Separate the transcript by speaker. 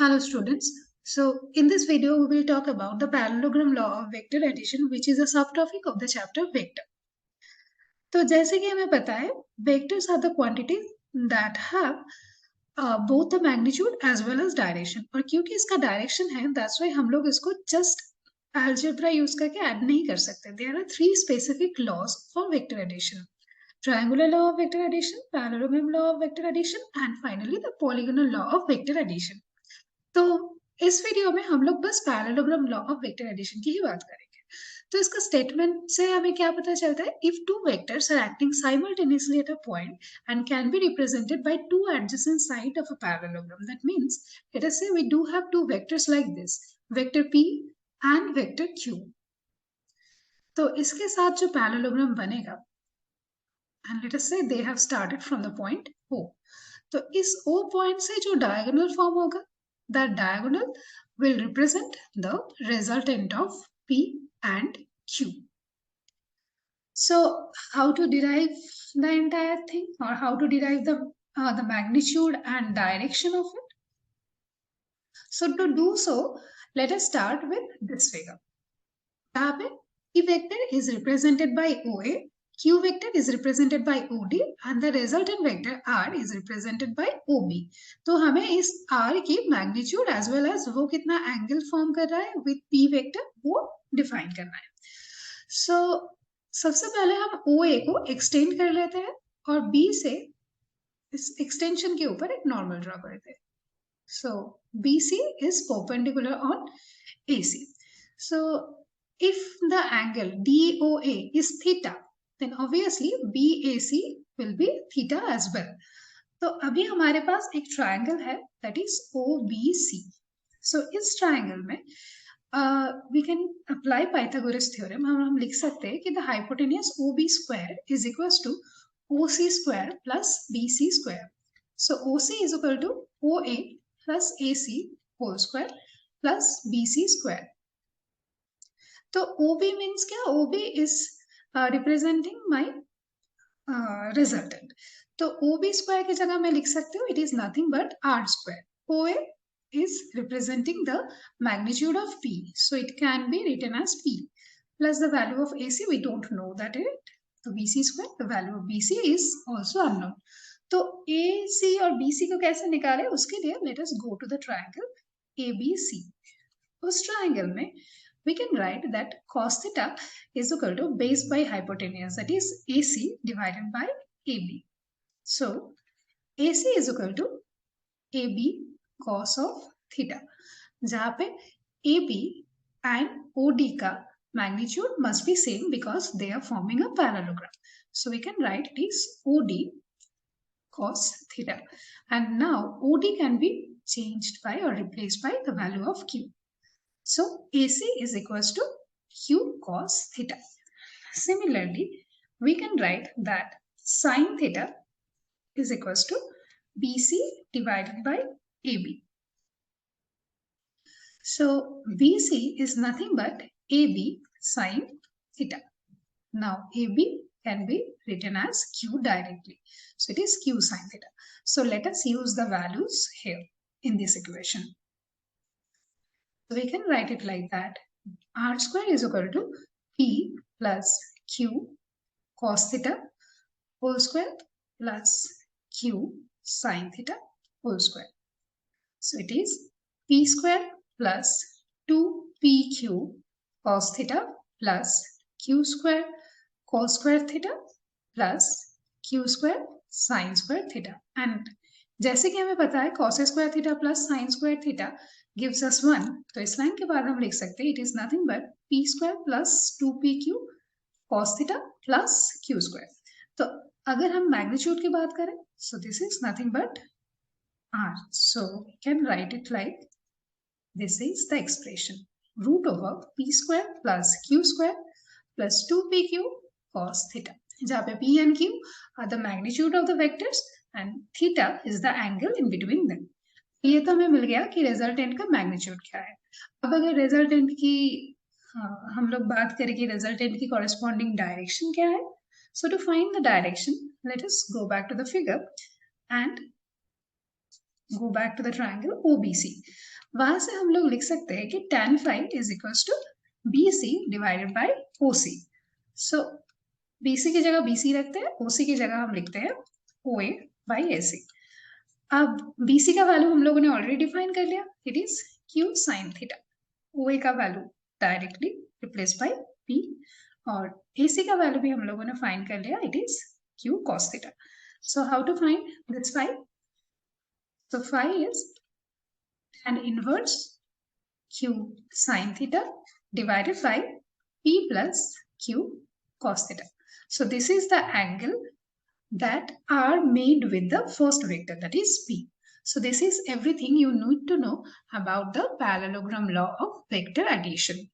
Speaker 1: Hello students. So in this video we will talk about the parallelogram law of vector addition, which is a subtopic of the chapter vector. तो जैसे कि हमें पता है vectors are the quantities that have both the magnitude as well as direction. और क्योंकि इसका direction है that's why हम लोग इसको just algebra यूज करके add नहीं कर सकते. There are three specific laws for vector addition. Triangular law of vector addition, parallelogram law of vector addition and finally the polygonal law of vector addition. तो इस video में हम लोग बस parallelogram law of vector addition की ही बात करेंगे. तो इसका स्टेटमेंट से हमें क्या पता चलता है? If two vectors are acting simultaneously at a point and can be represented by two adjacent side of a parallelogram, that means let us say we do have two vectors like this, vector p and vector q. तो इसके साथ जो parallelogram बनेगा and let us से they have started from the point o. तो इस o point से जो डायगोनल फॉर्म होगा, that diagonal will represent the resultant of P and Q. So how to derive the entire thing, or how to derive the magnitude and direction of it? So to do so, let us start with this figure. यहाँ पे P vector is represented by OA, Q vector is represented by OD and the resultant vector R is represented by OB. तो हमें इस R की magnitude as well as वो कितना angle form कर रहा है विद P वेक्टर वो डिफाइन करना है. सो सबसे पहले हम OA को एक्सटेंड कर लेते हैं और B से इस एक्सटेंशन के ऊपर एक नॉर्मल ड्रॉ करते हैं. सो BC is perpendicular on AC. So if the angle DOA is theta, then obviously BAC will be theta as well. तो अभी हमारे पास एक ट्रायंगल है that is OBC. So इस ट्रायंगल में we can apply Pythagoras theorem. हम लिख सकते हैं कि the hypotenuse OB square is equals to OC square plus BC square. So OC is equal to OA plus AC whole square plus BC square. तो OB means क्या? OB is representing my resultant. तो OB square की जगह मैं लिख सकती हूँ it is nothing but R square. OA is representing the magnitude of P, so it can be written as P plus the value of AC we don't know that it. तो BC square, the value of BC is also unknown. तो AC और BC को कैसे निकाले उसके लिए let us go to the triangle ABC. उस triangle में we can write that cos theta is equal to base by hypotenuse, that is AC divided by AB. So AC is equal to AB cos of theta, जहाँ पे AB and OD का magnitude must be same because they are forming a parallelogram. So we can write it is OD cos theta, and now OD can be changed by or replaced by the value of Q. So AC is equals to Q cos theta. Similarly, we can write that sin theta is equals to BC divided by AB. So BC is nothing but AB sin theta. Now AB can be written as Q directly. So it is Q sin theta. So let us use the values here in this equation. So we can write it like that. R square is equal to P plus Q cos theta whole square plus Q sin theta whole square. So it is P square plus 2PQ cos theta plus Q square cos square theta plus Q square sin square theta. And जैसे कि हमें पता है cos square theta plus sin square theta gives us 1. तो इस line के बाद हम लिख सकते हैं it is nothing but P square plus 2PQ cos theta plus Q square. तो अगर हम magnitude की बात करें so this is nothing but R. So we can write it like this is the expression root over P square plus Q square plus 2PQ cos theta, जहाँ पे P and Q are the magnitude of the vectors and theta is the angle in between them. ये तो हमें मिल गया कि resultant का magnitude क्या है. अब अगर रिजल्टेंट की हम लोग बात करें कि रिजल्टेंट की कॉरेस्पॉन्डिंग डायरेक्शन क्या है. So to find the direction let us go back to the figure and go back to the triangle OBC. वहां से हम लोग लिख सकते हैं कि tan phi is equals to BC divided by OC. So BC की जगह BC रखते हैं, OC की जगह हम लिखते हैं OA by AC. अब BC का वैल्यू हम लोगों ने ऑलरेडी डिफाइन कर लिया, it is Q sin theta. OA का value directly replace by P और AC का वैल्यू भी हम लोगों ने फाइंड कर लिया, it is Q cos theta. So how to find this phi? So phi is tan inverse Q sin theta divided by P plus Q cos theta. So this is the angle that are made with the first vector, that is P. So this is everything you need to know about the parallelogram law of vector addition.